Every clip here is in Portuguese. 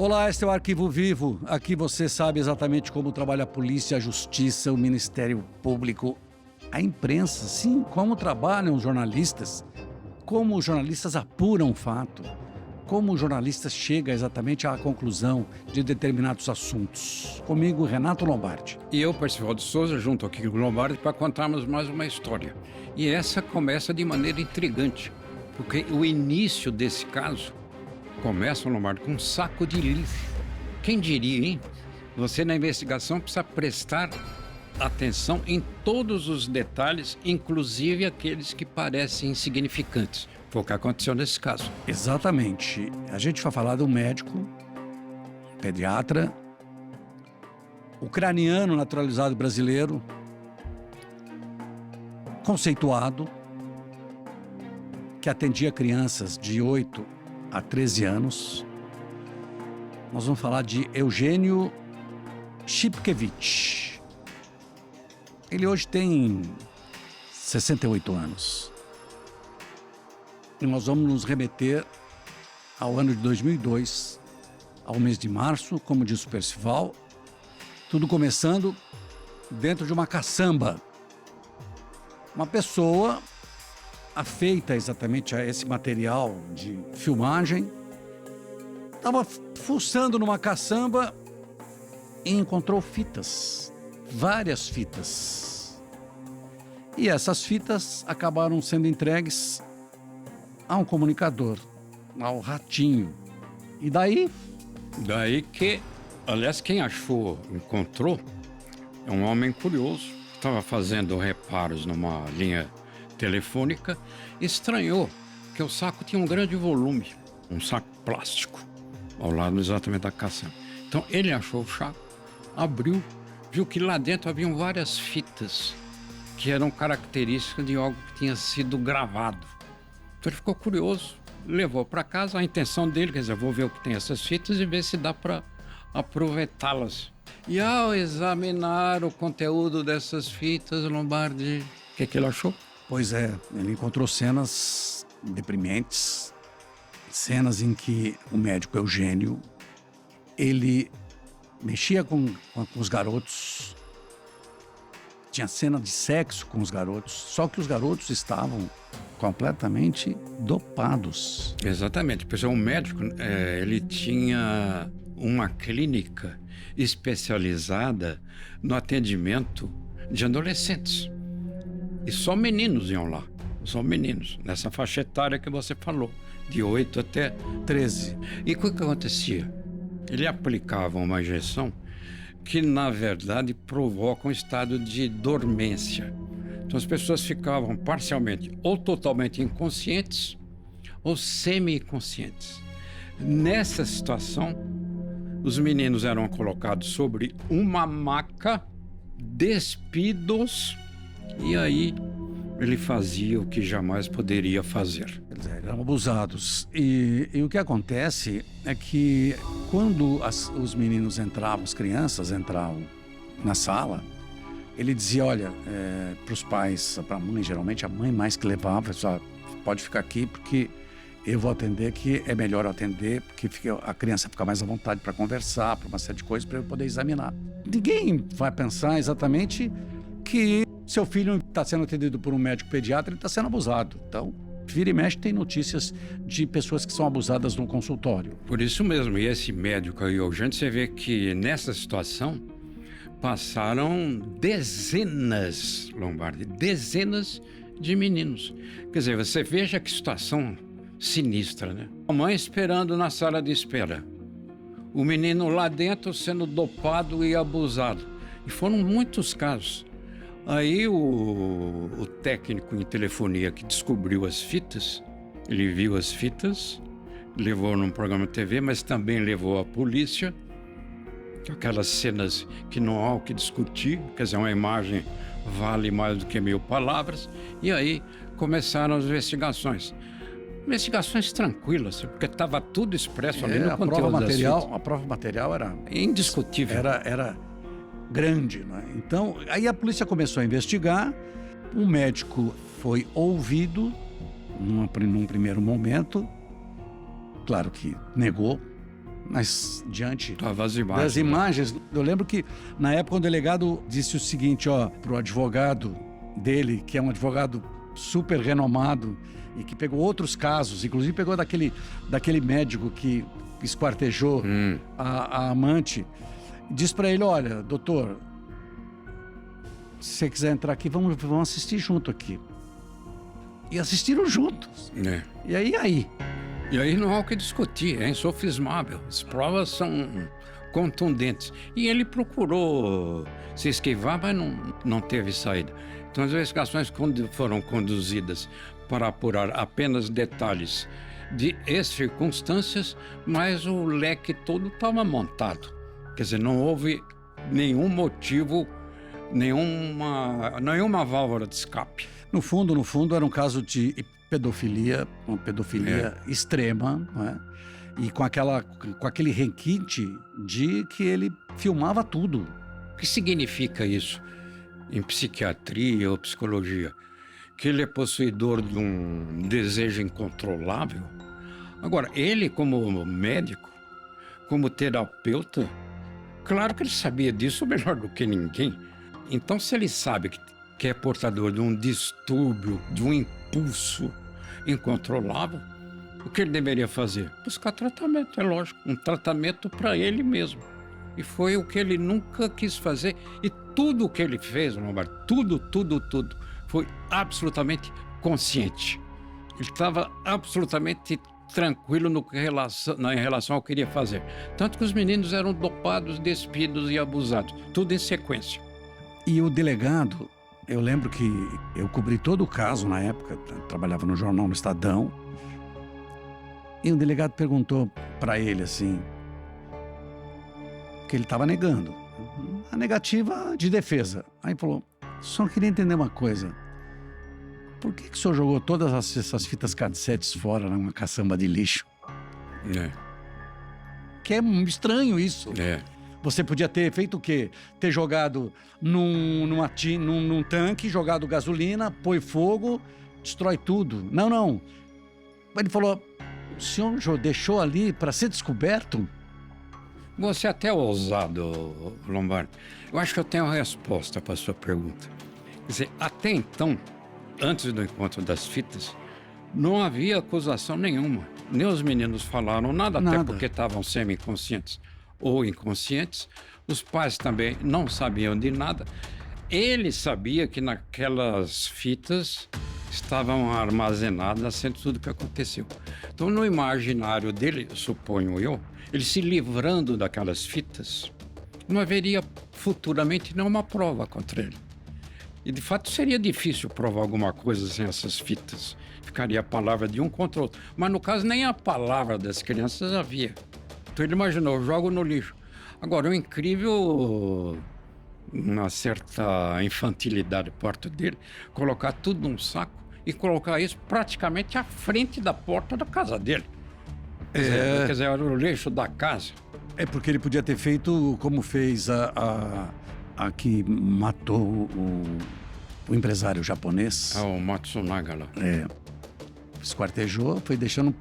Olá, este é o Arquivo Vivo. Aqui você sabe exatamente como trabalha a polícia, a justiça, o Ministério Público, a imprensa, sim, como trabalham os jornalistas, como os jornalistas apuram o fato, como o jornalista chega exatamente à conclusão de determinados assuntos. Comigo, Renato Lombardi. E eu, Percival de Souza, junto aqui com o Lombardi, para contarmos mais uma história. E essa começa de maneira intrigante, porque o início desse caso começa, Lombardi, com um saco de lixo. Quem diria, hein? Você na investigação precisa prestar atenção em todos os detalhes, inclusive aqueles que parecem insignificantes. Foi o que aconteceu nesse caso. Exatamente. A gente vai falar de um médico, pediatra, ucraniano naturalizado brasileiro, conceituado, que atendia crianças de 8 a 13 anos. Nós vamos falar de Eugênio Shipkevich. Ele hoje tem 68 anos. E nós vamos nos remeter ao ano de 2002, ao mês de março, como diz o Percival, tudo começando dentro de uma caçamba. Uma pessoa afeita exatamente a esse material de filmagem estava fuçando numa caçamba e encontrou fitas, várias fitas. E essas fitas acabaram sendo entregues a um comunicador, ao Ratinho. E daí? Daí que, aliás, quem encontrou, é um homem curioso, estava fazendo reparos numa linha telefônica, estranhou que o saco tinha um grande volume, um saco plástico, ao lado exatamente da caçamba. Então ele achou o saco, abriu, viu que lá dentro haviam várias fitas que eram características de algo que tinha sido gravado. Então ele ficou curioso, levou para casa. A intenção dele, quer dizer, vou ver o que tem essas fitas e ver se dá para aproveitá-las. E ao examinar o conteúdo dessas fitas, Lombardi, o que ele achou? Pois é, ele encontrou cenas deprimentes, cenas em que o médico Eugênio, ele mexia com os garotos, tinha cena de sexo com os garotos, só que os garotos estavam completamente dopados. Exatamente, pessoal, o médico, ele tinha uma clínica especializada no atendimento de adolescentes. E só meninos iam lá, só meninos, nessa faixa etária que você falou, de 8 até 13. E o que acontecia? Ele aplicava uma injeção que, na verdade, provoca um estado de dormência. Então as pessoas ficavam parcialmente ou totalmente inconscientes ou semi-inconscientes. Nessa situação, os meninos eram colocados sobre uma maca, despidos, e aí ele fazia o que jamais poderia fazer. Quer dizer, eram abusados. E o que acontece é que quando os meninos entravam, as crianças entravam na sala, ele dizia, olha, para os pais, para a mãe, geralmente a mãe mais que levava, só pode ficar aqui porque eu vou atender, que é melhor atender, porque a criança fica mais à vontade para conversar, para uma série de coisas, para eu poder examinar. Ninguém vai pensar exatamente que seu filho está sendo atendido por um médico pediatra e está sendo abusado. Então, vira e mexe, tem notícias de pessoas que são abusadas no consultório. Por isso mesmo, e esse médico aí, Eugênio, você vê que nessa situação passaram dezenas, Lombardi, dezenas de meninos. Quer dizer, você veja que situação sinistra, né? A mãe esperando na sala de espera, o menino lá dentro sendo dopado e abusado. E foram muitos casos. Aí o técnico em telefonia que descobriu as fitas, ele viu as fitas, levou num programa de TV, mas também levou a polícia. Aquelas cenas que não há o que discutir, quer dizer, uma imagem vale mais do que 1000 palavras. E aí começaram as investigações. Investigações tranquilas, porque estava tudo expresso ali no conteúdo das fitas. A prova material era indiscutível. Era grande, né? Então, aí a polícia começou a investigar, o médico foi ouvido num primeiro momento, claro que negou, Mas diante Tava as imagens, das imagens, eu lembro que na época o delegado disse o seguinte, pro advogado dele, que é um advogado super renomado e que pegou outros casos, inclusive pegou daquele médico que esquartejou a amante, disse para ele, olha, doutor, se você quiser entrar aqui, vamos assistir junto aqui. E assistiram juntos. É. E aí? E aí não há o que discutir, é insofismável. As provas são contundentes. E ele procurou se esquivar, mas não teve saída. Então as investigações foram conduzidas para apurar apenas detalhes de circunstâncias, mas o leque todo estava montado. Quer dizer, não houve nenhum motivo, nenhuma válvula de escape. No fundo, era um caso de pedofilia, uma pedofilia extrema, né? E com aquele requinte de que ele filmava tudo. O que significa isso em psiquiatria ou psicologia? Que ele é possuidor de um desejo incontrolável? Agora, ele como médico, como terapeuta, claro que ele sabia disso melhor do que ninguém. Então, se ele sabe que é portador de um distúrbio, de um impulso incontrolável, o que ele deveria fazer? Buscar tratamento, é lógico, um tratamento para ele mesmo. E foi o que ele nunca quis fazer. E tudo o que ele fez, Lombardi, tudo, foi absolutamente consciente. Ele estava absolutamente tranquilo em relação ao que queria fazer. Tanto que os meninos eram dopados, despidos e abusados, tudo em sequência. E o delegado, eu lembro que eu cobri todo o caso na época, trabalhava no jornal no Estadão, e o delegado perguntou para ele assim, que ele estava negando, a negativa de defesa. Aí falou, só queria entender uma coisa, por que o senhor jogou todas essas fitas cassetes fora numa caçamba de lixo? Que é estranho isso. Você podia ter feito o quê? Ter jogado num tanque, jogado gasolina, põe fogo, destrói tudo. Não. Ele falou, o senhor deixou ali para ser descoberto? Você é até ousado, Lombardi. Eu acho que eu tenho a resposta para a sua pergunta. Quer dizer, até então, antes do encontro das fitas, não havia acusação nenhuma. Nem os meninos falaram nada. Até porque estavam semi-inconscientes ou inconscientes. Os pais também não sabiam de nada. Ele sabia que naquelas fitas estavam armazenadas sendo tudo o que aconteceu. Então, no imaginário dele, suponho eu, ele se livrando daquelas fitas, não haveria futuramente nenhuma prova contra ele. E, de fato, seria difícil provar alguma coisa sem essas fitas. Ficaria a palavra de um contra o outro. Mas, no caso, nem a palavra das crianças havia. Então, ele imaginou, eu jogo no lixo. Agora, o incrível, uma certa infantilidade por parte dele, colocar tudo num saco e colocar isso praticamente à frente da porta da casa dele. Quer dizer, era o lixo da casa. É porque ele podia ter feito como fez a que matou o empresário japonês. O Matsunaga lá. Esquartejou, foi deixando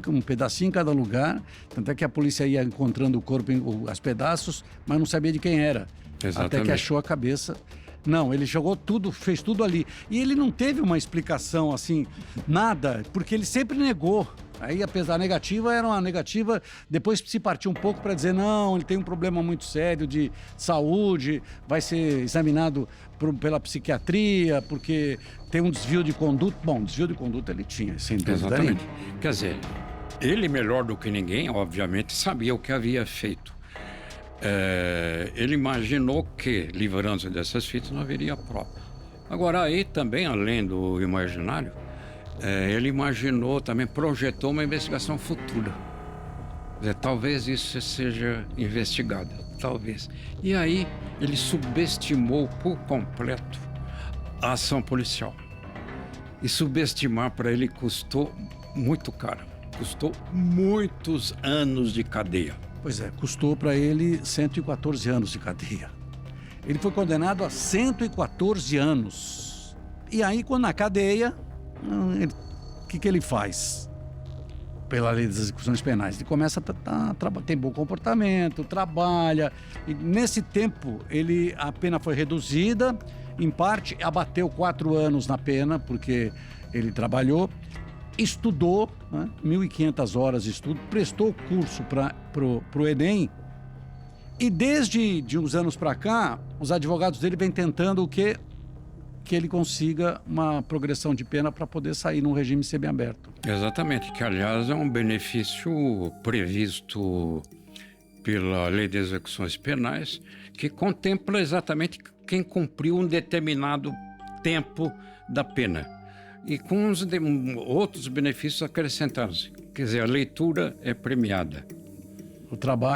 um pedacinho em cada lugar. Tanto é que a polícia ia encontrando o corpo, os pedaços, mas não sabia de quem era. Exatamente. Até que achou a cabeça. Não, ele jogou tudo, fez tudo ali. E ele não teve uma explicação assim, nada, porque ele sempre negou. Aí, apesar da negativa, era uma negativa, depois se partiu um pouco para dizer, não, ele tem um problema muito sério de saúde, vai ser examinado pela psiquiatria, porque tem um desvio de conduta. Bom, desvio de conduta ele tinha, sem dúvida. Exatamente. Quer dizer, ele melhor do que ninguém, obviamente, sabia o que havia feito. Ele imaginou que, livrando-se dessas fitas, não haveria prova. Agora, aí também, além do imaginário, ele imaginou, também projetou uma investigação futura. Quer dizer, talvez isso seja investigado, talvez. E aí ele subestimou por completo a ação policial. E subestimar para ele custou muito caro. Custou muitos anos de cadeia. Pois é, custou para ele 114 anos de cadeia. Ele foi condenado a 114 anos. E aí, quando na cadeia, o que ele faz? pela lei das execuções penais. Ele começa tem bom comportamento, trabalha. E nesse tempo, a pena foi reduzida, em parte, abateu 4 anos na pena, porque ele trabalhou, estudou, né, 1.500 horas de estudo, prestou curso para o Enem. E desde uns anos para cá, os advogados dele vêm tentando que ele consiga uma progressão de pena para poder sair num regime semiaberto. Exatamente, que aliás é um benefício previsto pela Lei de Execuções Penais, que contempla exatamente quem cumpriu um determinado tempo da pena. E com outros benefícios acrescentados. Quer dizer, a leitura é premiada.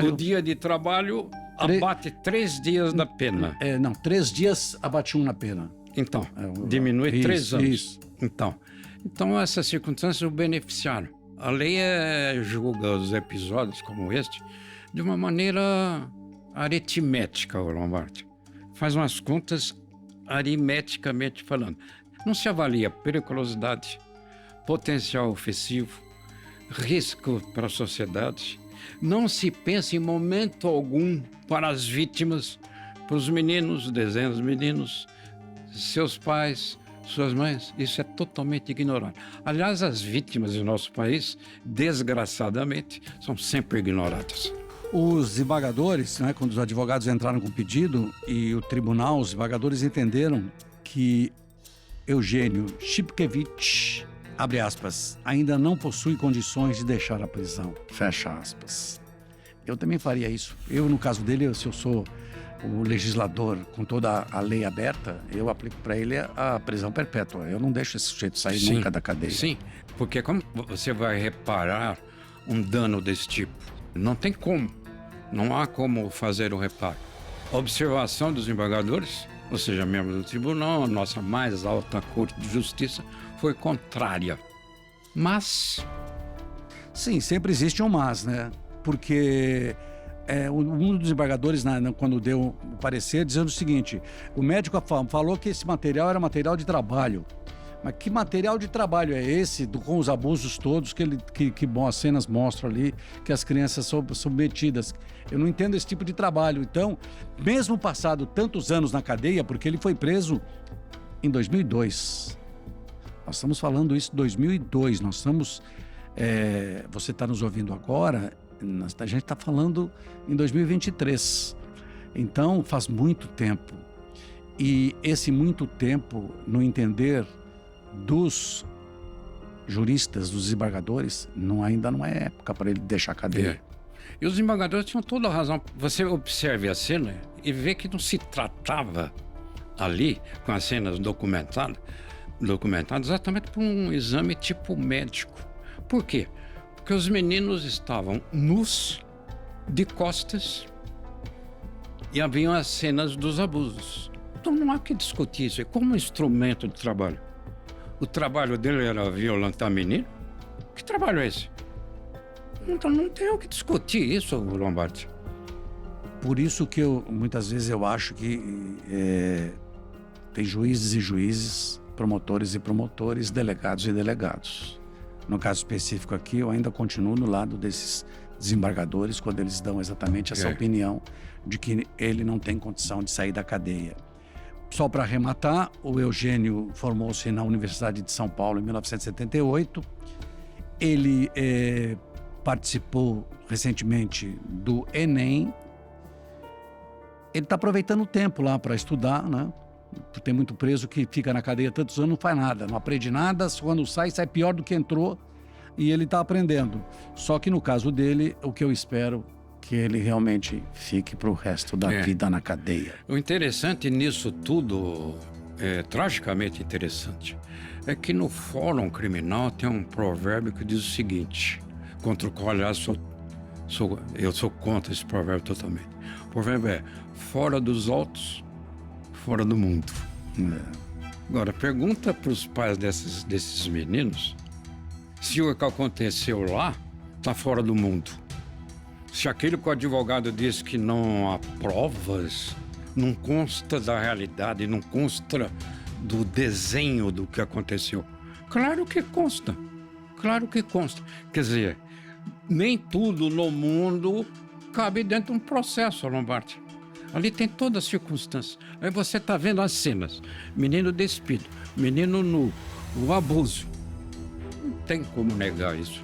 O dia de trabalho abate 3 dias da pena. 3 dias abate 1 na pena. Então, diminui 3 anos. Isso. Então, essas circunstâncias o beneficiaram. A lei julga os episódios como este de uma maneira aritmética, Lombardi. Faz umas contas aritmeticamente falando. Não se avalia periculosidade, potencial ofensivo, risco para a sociedade. Não se pensa em momento algum para as vítimas, para os meninos, dezenas de meninos, seus pais, suas mães. Isso é totalmente ignorado. Aliás, as vítimas do nosso país, desgraçadamente, são sempre ignoradas. Os desembargadores, né, quando os advogados entraram com o pedido e o tribunal, os desembargadores entenderam que Eugênio Chipkevich, abre aspas, ainda não possui condições de deixar a prisão, fecha aspas. Eu também faria isso. Eu, no caso dele, se eu sou o legislador com toda a lei aberta, eu aplico para ele a prisão perpétua. Eu não deixo esse sujeito sair nunca da cadeia. Sim, porque como você vai reparar um dano desse tipo? Não tem como. Não há como fazer o reparo. A observação dos desembargadores, ou seja, membros do tribunal, a nossa mais alta Corte de Justiça, foi contrária. Mas... Sim, sempre existe um mas, né? Porque um dos desembargadores, quando deu o parecer, dizendo o seguinte: o médico falou que esse material era material de trabalho. Mas que material de trabalho é esse, com os abusos todos que as cenas mostram ali, que as crianças são submetidas? Eu não entendo esse tipo de trabalho. Então, mesmo passado tantos anos na cadeia, porque ele foi preso em 2002. Nós estamos falando isso em 2002. Nós estamos... você está nos ouvindo agora, a gente está falando em 2023. Então, faz muito tempo. E esse muito tempo, no entender dos juristas, dos desembargadores, ainda não é época para ele deixar a cadeia. E os desembargadores tinham toda a razão. Você observe a cena e vê que não se tratava ali, com as cenas documentadas exatamente por um exame tipo médico. Por quê? Porque os meninos estavam nus, de costas, e haviam as cenas dos abusos. Então não há que discutir isso. É como um instrumento de trabalho. O trabalho dele era violentar menino? Que trabalho é esse? Então não tem o que discutir isso, Lombardi. Por isso que muitas vezes eu acho que tem juízes e juízes, promotores e promotores, delegados e delegados. No caso específico aqui, eu ainda continuo no lado desses desembargadores, quando eles dão exatamente essa opinião de que ele não tem condição de sair da cadeia. Só para arrematar, o Eugênio formou-se na Universidade de São Paulo em 1978. Ele participou recentemente do Enem. Ele está aproveitando o tempo lá para estudar, né? Tem muito preso que fica na cadeia tantos anos, não faz nada, não aprende nada, quando sai pior do que entrou, e ele está aprendendo. Só que no caso dele, o que eu espero que ele realmente fique para o resto da vida na cadeia. O interessante nisso tudo, tragicamente interessante, é que no Fórum Criminal tem um provérbio que diz o seguinte, contra o qual, aliás, eu sou contra esse provérbio totalmente. O provérbio é: fora dos autos, fora do mundo. Agora, pergunta para os pais desses meninos se o que aconteceu lá está fora do mundo. Se aquilo que o advogado diz que não há provas, não consta da realidade, não consta do desenho do que aconteceu. Claro que consta. Claro que consta. Quer dizer, nem tudo no mundo cabe dentro de um processo, Lombardi. Ali tem todas as circunstâncias. Aí você está vendo as cenas. Menino despido, menino nu, o abuso. Não tem como negar isso.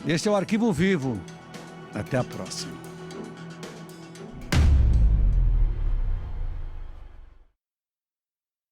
Esse é o Arquivo Vivo. Até a próxima.